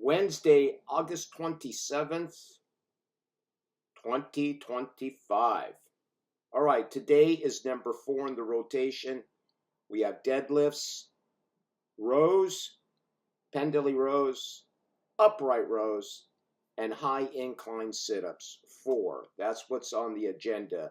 Wednesday, August 27th, 2025. All right, today is number 4 in the rotation. We have deadlifts, rows, pendlay rows, upright rows, and high incline sit-ups. 4. That's what's on the agenda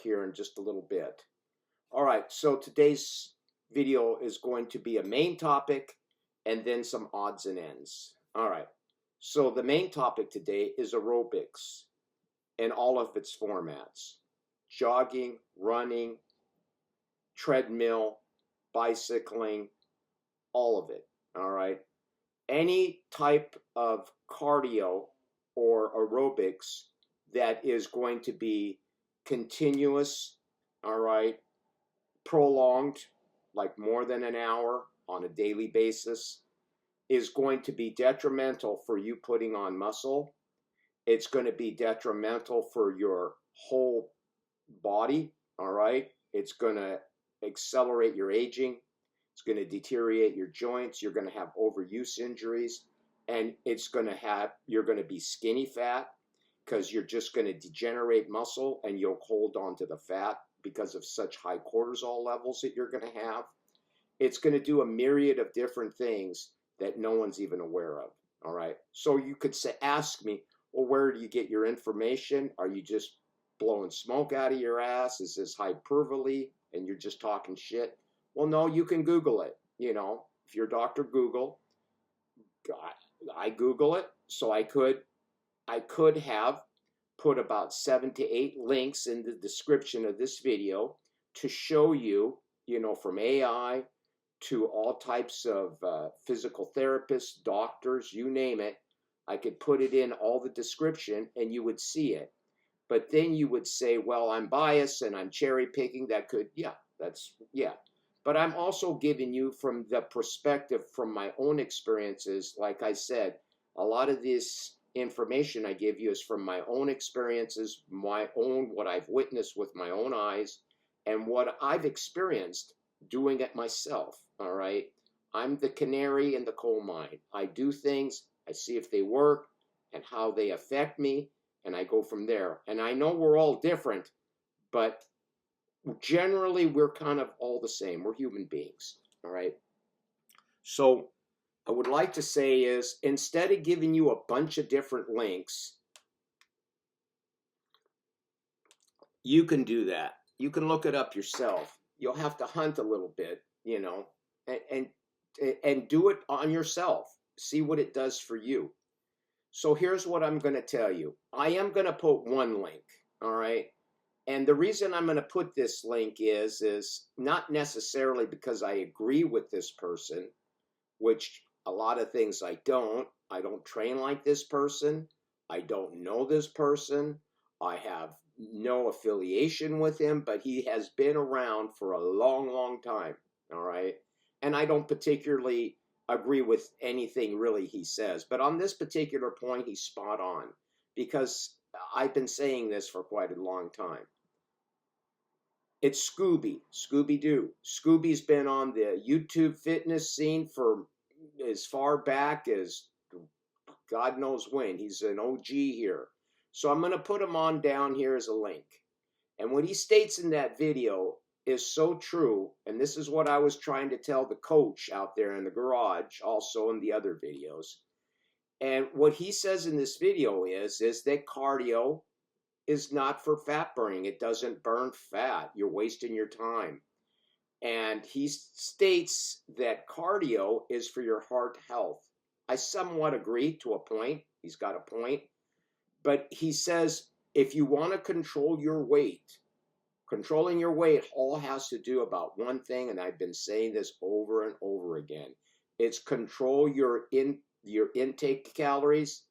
here in just a little bit. All right, so today's video is going to be a main topic and then some odds and ends. All right, so the main topic today is aerobics in all of its formats: jogging, running, treadmill, bicycling, all of it. All right, any type of cardio or aerobics that is going to be continuous, all right, prolonged, like more than an hour on a daily basis, is going to be detrimental for you putting on muscle. It's going to be detrimental for your whole body, all right? It's going to accelerate your aging. It's going to deteriorate your joints. You're going to have overuse injuries, and you're going to be skinny fat because you're just going to degenerate muscle and you'll hold on to the fat because of such high cortisol levels that you're going to have. It's going to do a myriad of different things that no one's even aware of, all right? So you could ask me, well, where do you get your information? Are you just blowing smoke out of your ass? Is this hyperbole and you're just talking shit? Well, no, you can Google it. You know, if you're Dr. Google, I Google it, so I could have put about 7 to 8 links in the description of this video to show you, you know, from AI to all types of physical therapists, doctors, you name it. I could put it in all the description and you would see it. But then you would say, well, I'm biased and I'm cherry picking. That could, yeah. But I'm also giving you from the perspective from my own experiences. Like I said, a lot of this information I give you is from my own experiences, what I've witnessed with my own eyes, and what I've experienced doing it myself, all right? I'm the canary in the coal mine. I do things, I see if they work and how they affect me, and I go from there. And I know we're all different, but generally we're kind of all the same. We're human beings, all right? So I would like to say is, instead of giving you a bunch of different links, you can do that. You can look it up yourself. You'll have to hunt a little bit, you know, and do it on yourself. See what it does for you. So here's what I'm going to tell you. I am going to put one link, all right? And the reason I'm going to put this link is not necessarily because I agree with this person, which a lot of things I don't. I don't train like this person. I don't know this person. I have no affiliation with him, but he has been around for a long, long time, all right? And I don't particularly agree with anything really he says, but on this particular point, he's spot on, because I've been saying this for quite a long time. It's Scooby-Doo. Scooby's been on the YouTube fitness scene for as far back as God knows when. He's an OG here. So I'm going to put him on down here as a link. And what he states in that video is so true, and this is what I was trying to tell the coach out there in the garage, also in the other videos. And what he says in this video is that cardio is not for fat burning. It doesn't burn fat. You're wasting your time. And he states that cardio is for your heart health. I somewhat agree to a point. He's got a point. But he says, if you want to control your weight, controlling your weight all has to do about one thing, and I've been saying this over and over again. It's control your intake calories,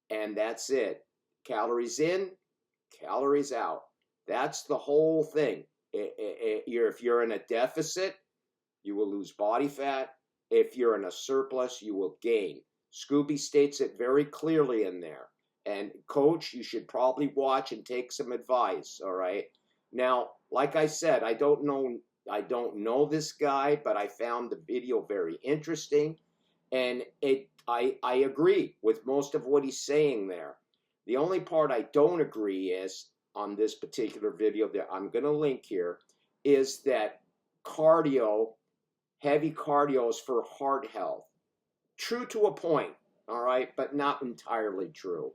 and that's it. Calories in, calories out. That's the whole thing. If you're in a deficit, you will lose body fat. If you're in a surplus, you will gain. Scooby states it very clearly in there. And coach, you should probably watch and take some advice, all right? Now, like I said, I don't know this guy, but I found the video very interesting. And I agree with most of what he's saying there. The only part I don't agree is on this particular video that I'm going to link here is that cardio, heavy cardio is for heart health. True to a point, all right, but not entirely true.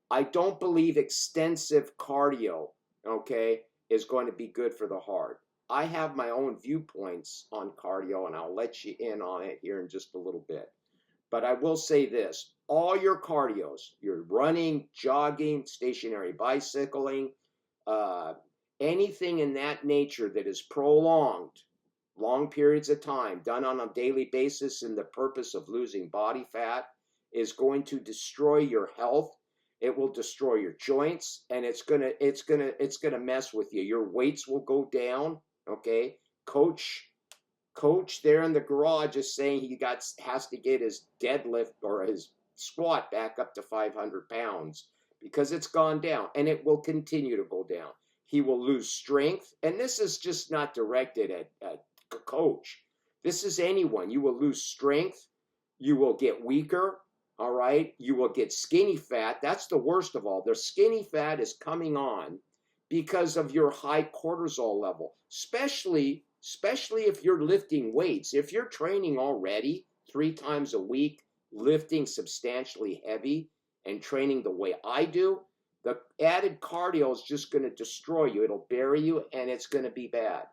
I don't believe extensive cardio, okay, is going to be good for the heart. I have my own viewpoints on cardio, and I'll let you in on it here in just a little bit. But I will say this, all your cardios, your running, jogging, stationary bicycling, anything in that nature that is prolonged, long periods of time, done on a daily basis in the purpose of losing body fat, is going to destroy your health. It will destroy your joints, and it's gonna mess with you. Your weights will go down. Okay, coach there in the garage is saying has to get his deadlift or his squat back up to 500 pounds because it's gone down, and it will continue to go down. He will lose strength, and this is just not directed at coach. This is anyone. You will lose strength. You will get weaker. All right. You will get skinny fat. That's the worst of all. The skinny fat is coming on because of your high cortisol level, especially if you're lifting weights. If you're training already 3 times a week, lifting substantially heavy and training the way I do, the added cardio is just going to destroy you. It'll bury you, and it's going to be bad.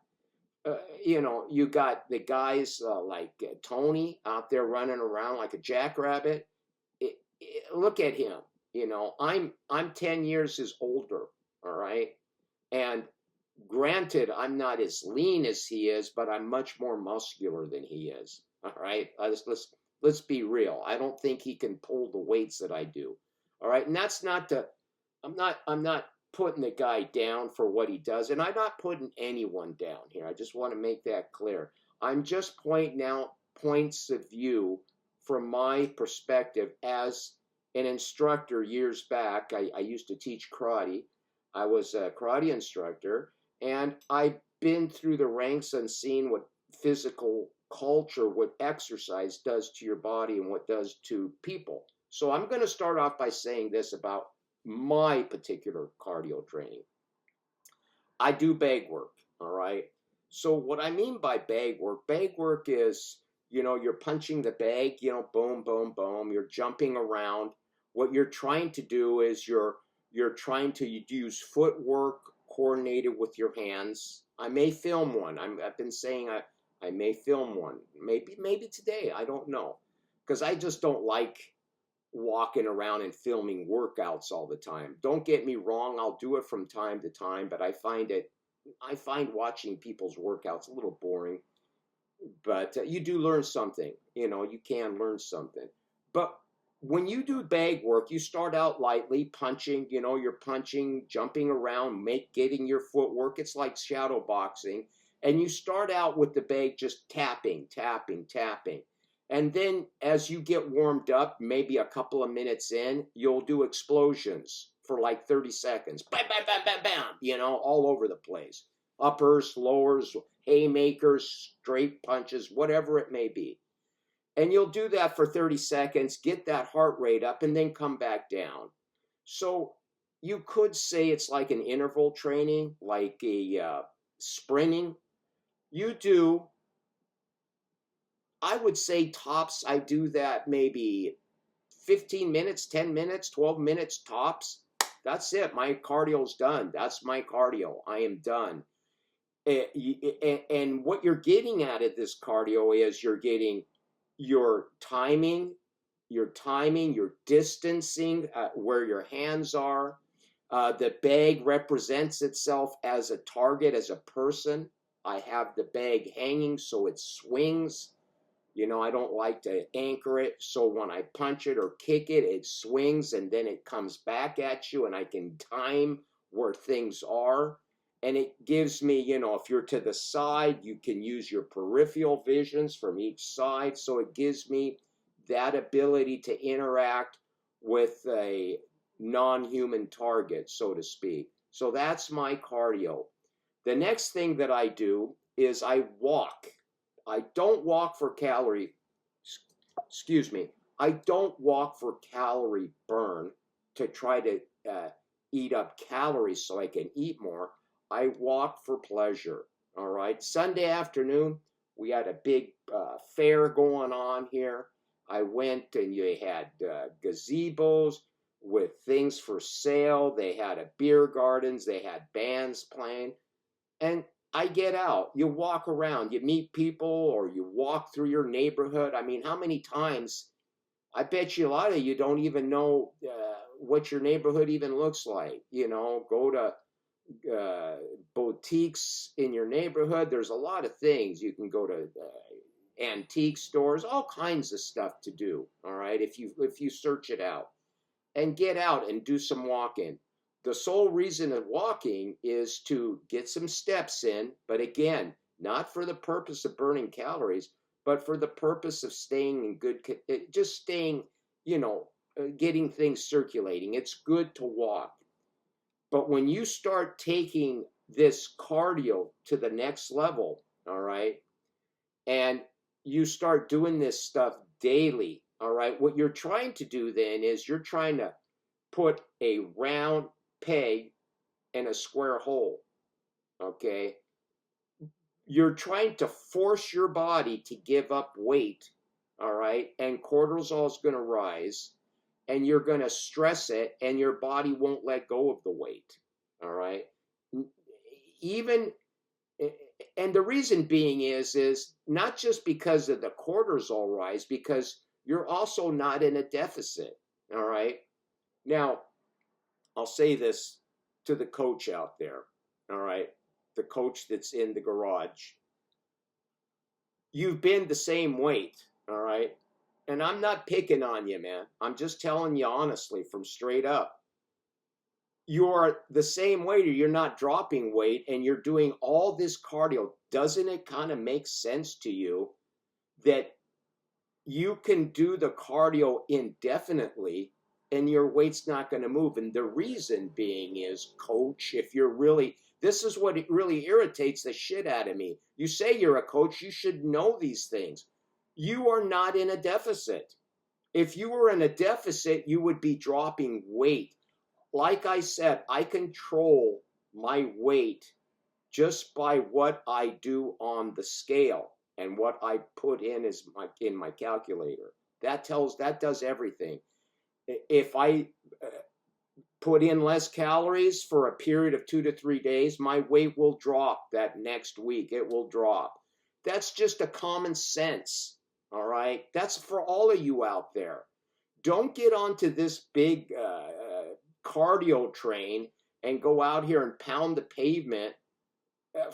You got the guys like Tony out there running around like a jackrabbit. Look at him. I'm 10 years his older. All right. And granted, I'm not as lean as he is, but I'm much more muscular than he is. All right. Let's be real. I don't think he can pull the weights that I do. All right. And that's not I'm not putting the guy down for what he does, and I'm not putting anyone down here. I just want to make that clear. I'm just pointing out points of view from my perspective as an instructor years back. I used to teach karate. I was a karate instructor, and I've been through the ranks and seen what physical culture, what exercise does to your body and what does to people. So I'm going to start off by saying this about my particular cardio training. I do bag work, all right? So what I mean by bag work is, you're punching the bag, boom, boom, boom, you're jumping around. What you're trying to do is you're trying to use footwork coordinated with your hands. I may film one. I've been saying I may film one. Maybe today, I don't know. Because I just don't like walking around and filming workouts all the time. Don't get me wrong, I'll do it from time to time, but I find watching people's workouts a little boring. But you do learn something. You can learn something. But when you do bag work, you start out lightly punching. You're punching, jumping around, getting your footwork. It's like shadow boxing. And you start out with the bag just tapping, tapping, tapping. And then as you get warmed up, maybe a couple of minutes in, you'll do explosions for like 30 seconds. Bam, bam, bam, bam, bam, all over the place. Uppers, lowers, haymakers, straight punches, whatever it may be. And you'll do that for 30 seconds, get that heart rate up, and then come back down. So you could say it's like an interval training, like a sprinting. You do, I would say tops, I do that maybe 15 minutes, 10 minutes, 12 minutes tops. That's it. My cardio's done. That's my cardio. I am done. And what you're getting out of this cardio is you're getting your timing, your distancing, where your hands are. The bag represents itself as a target, as a person. I have the bag hanging so it swings. I don't like to anchor it, so when I punch it or kick it, it swings and then it comes back at you, and I can time where things are. And it gives me, if you're to the side, you can use your peripheral visions from each side. So it gives me that ability to interact with a non-human target, so to speak. So that's my cardio. The next thing that I do is I walk. I don't walk for excuse me. I don't walk for calorie burn to try to eat up calories so I can eat more. I walk for pleasure. All right. Sunday afternoon, we had a big fair going on here. I went and you had gazebos with things for sale. They had a beer gardens. They had bands playing. And I get out. You walk around. You meet people or you walk through your neighborhood. I mean, how many times? I bet you a lot of you don't even know what your neighborhood even looks like. You know, go to boutiques in your neighborhood. There's a lot of things. You can go to antique stores, all kinds of stuff to do. All right, if you search it out and get out and do some walking. The sole reason of walking is to get some steps in, but again, not for the purpose of burning calories, but for the purpose of staying in good, just staying, getting things circulating. It's good to walk. But when you start taking this cardio to the next level, all right, and you start doing this stuff daily, all right, what you're trying to do then is you're trying to put a round peg in a square hole, okay? You're trying to force your body to give up weight, all right? And cortisol is going to rise, and you're going to stress it, and your body won't let go of the weight, all right? Even, and the reason being is not just because of the cortisol rise, because you're also not in a deficit, all right? Now, I'll say this to the coach out there, all right? The coach that's in the garage. You've been the same weight, all right? And I'm not picking on you, man. I'm just telling you honestly from straight up. You're the same weight or you're not dropping weight and you're doing all this cardio. Doesn't it kind of make sense to you that you can do the cardio indefinitely and your weight's not going to move? And the reason being is, coach, if you're really, this is what it really irritates the shit out of me. You say you're a coach, you should know these things. You are not in a deficit. If you were in a deficit, you would be dropping weight. Like I said, I control my weight just by what I do on the scale and what I put in in my calculator. That does everything. If I put in less calories for a period of 2 to 3 days, my weight will drop that next week. It will drop. That's just a common sense, all right? That's for all of you out there. Don't get onto this big cardio train and go out here and pound the pavement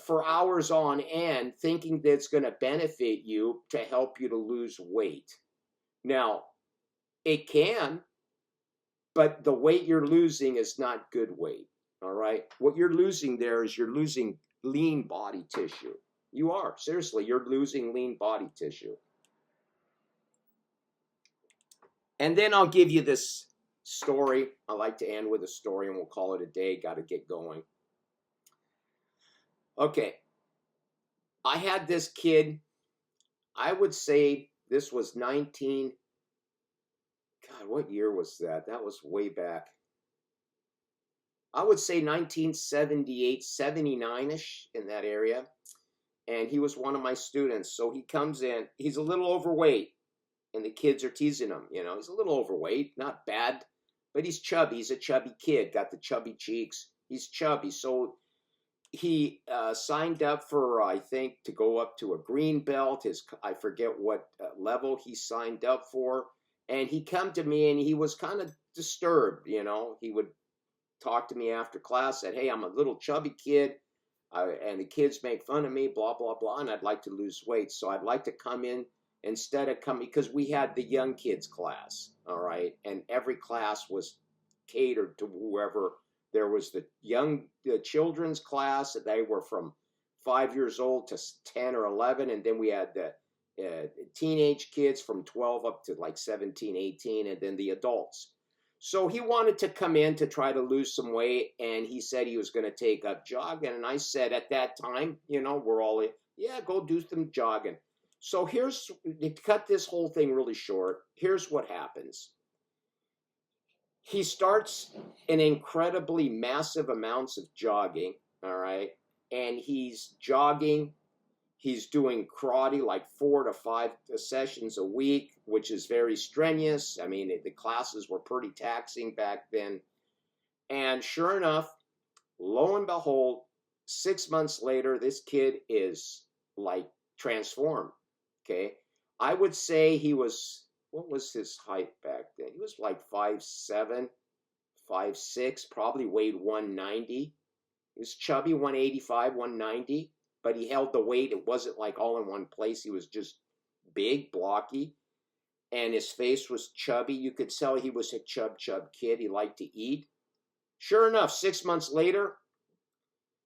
for hours on end thinking that it's going to benefit you to help you to lose weight. Now, it can, but the weight you're losing is not good weight, all right? What you're losing there is you're losing lean body tissue. You are, seriously, you're losing lean body tissue. And then I'll give you this story. I like to end with a story and we'll call it a day. Got to get going. Okay. I had this kid, I would say this was God, what year was that? That was way back. I would say 1978, 79-ish, in that area. And he was one of my students. So he comes in, he's a little overweight. And the kids are teasing him, he's a little overweight, not bad, but he's chubby. He's a chubby kid, got the chubby cheeks. He's chubby. So he signed up for, I think, to go up to a green belt. I forget what level he signed up for. And he come to me and he was kind of disturbed, He would talk to me after class, said, hey, I'm a little chubby kid. And the kids make fun of me, blah, blah, blah, and I'd like to lose weight. So I'd like to come in instead of coming, because we had the young kids class, all right? And every class was catered to whoever. There was the children's class, and they were from 5 years old to 10 or 11. And then we had the teenage kids from 12 up to like 17, 18, and then the adults. So he wanted to come in to try to lose some weight, and he said he was going to take up jogging. And I said at that time, we're all, yeah, go do some jogging. So here's, to cut this whole thing really short, here's what happens. He starts in incredibly massive amounts of jogging, all right? And he's jogging. He's doing karate like 4 to 5 sessions a week, which is very strenuous. I mean, the classes were pretty taxing back then. And sure enough, lo and behold, 6 months later, this kid is like transformed. Okay. I would say he was, what was his height back then? He was like 5'7", 5'6", probably weighed 190. He was chubby, 185, 190, but he held the weight. It wasn't like all in one place. He was just big, blocky, and his face was chubby. You could tell he was a chub kid. He liked to eat. Sure enough, 6 months later,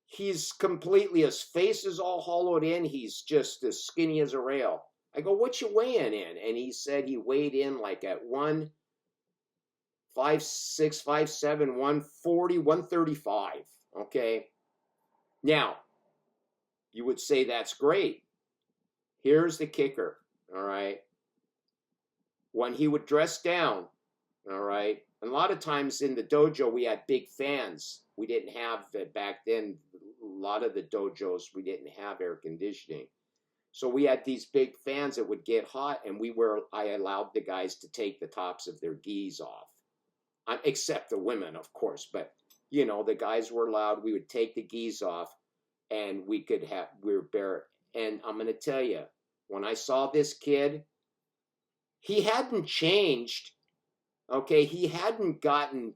he's completely, his face is all hollowed in. He's just as skinny as a rail. I go, what you weighing in? And he said he weighed in like at 156, 5'7", 140, 135. Okay. Now, you would say that's great. Here's the kicker. All right. When he would dress down, all right, and a lot of times in the dojo, we had big fans. We didn't have that back then. A lot of the dojos, we didn't have air conditioning. So we had these big fans that would get hot, and I allowed the guys to take the tops of their gis off. Except the women, of course, but you know, the guys were allowed. We would take the gis off, and we were bare. And I'm going to tell you, when I saw this kid, he hadn't changed. Okay, he hadn't gotten,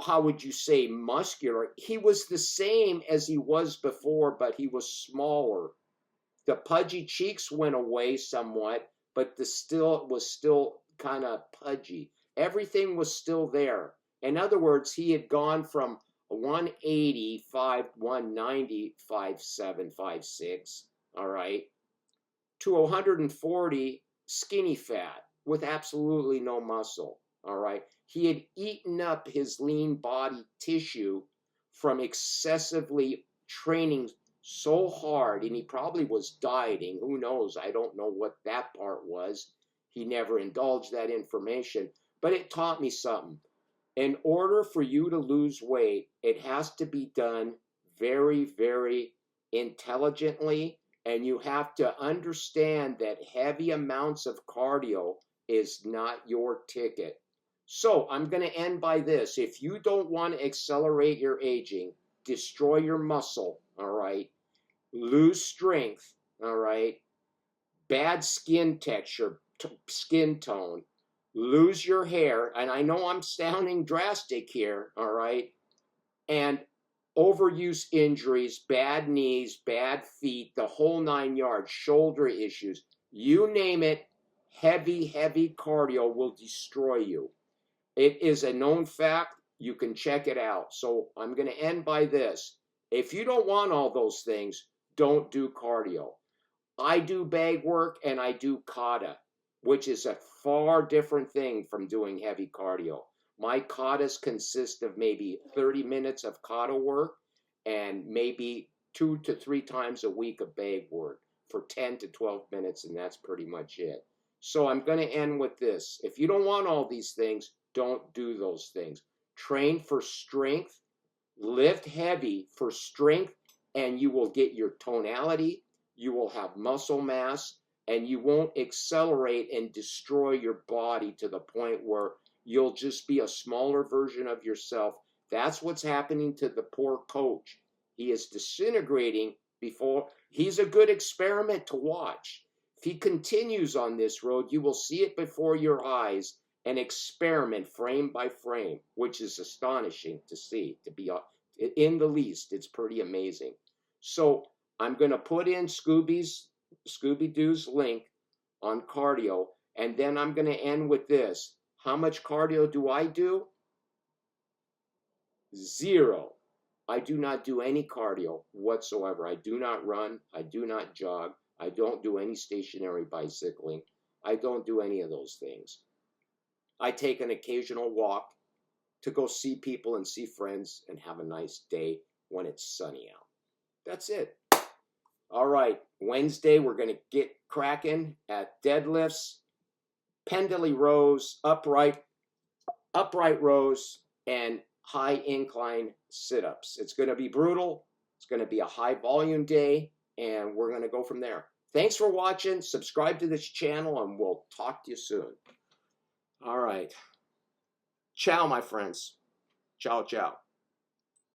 how would you say, muscular. He was the same as he was before, but he was smaller. The pudgy cheeks went away somewhat, but it was still kind of pudgy. Everything was still there. In other words, he had gone from 180, 190, 5'7", 5'6", all right, to 140 skinny fat with absolutely no muscle, all right. He had eaten up his lean body tissue from excessively training so hard, and he probably was dieting. Who knows? I don't know what that part was. He never indulged that information, but it taught me something. In order for you to lose weight, it has to be done very, very intelligently, and you have to understand that heavy amounts of cardio is not your ticket. So I'm going to end by this. If you don't want to accelerate your aging, destroy your muscle, all right, lose strength, all right, bad skin texture, skin tone, lose your hair, and I know I'm sounding drastic here, all right, and overuse injuries, bad knees, bad feet, the whole 9 yards, shoulder issues, you name it, heavy cardio will destroy you. It is a known fact. You can check it out. So I'm going to end by this. If you don't want all those things, don't do cardio. I do bag work and I do kata, which is a far different thing from doing heavy cardio. My katas consist of maybe 30 minutes of kata work and maybe 2 to 3 times a week of bag work for 10 to 12 minutes, and that's pretty much it. So I'm going to end with this. If you don't want all these things, don't do those things. Train for strength, lift heavy for strength, and you will get your tonality, you will have muscle mass, and you won't accelerate and destroy your body to the point where you'll just be a smaller version of yourself. That's what's happening to the poor coach. He is disintegrating before. He's a good experiment to watch. If he continues on this road, you will see it before your eyes and experiment frame by frame, which is astonishing to see, to be in the least. It's pretty amazing. So I'm going to put in Scooby-Doo's link on cardio, and then I'm going to end with this. How much cardio do I do? 0. I do not do any cardio whatsoever. I do not run. I do not jog. I don't do any stationary bicycling. I don't do any of those things. I take an occasional walk to go see people and see friends and have a nice day when it's sunny out. That's it. All right, Wednesday, we're going to get cracking at deadlifts, pendley rows, upright rows, and high incline sit-ups. It's going to be brutal. It's going to be a high volume day, and we're going to go from there. Thanks for watching. Subscribe to this channel, and we'll talk to you soon. All right. Ciao, my friends. Ciao, ciao.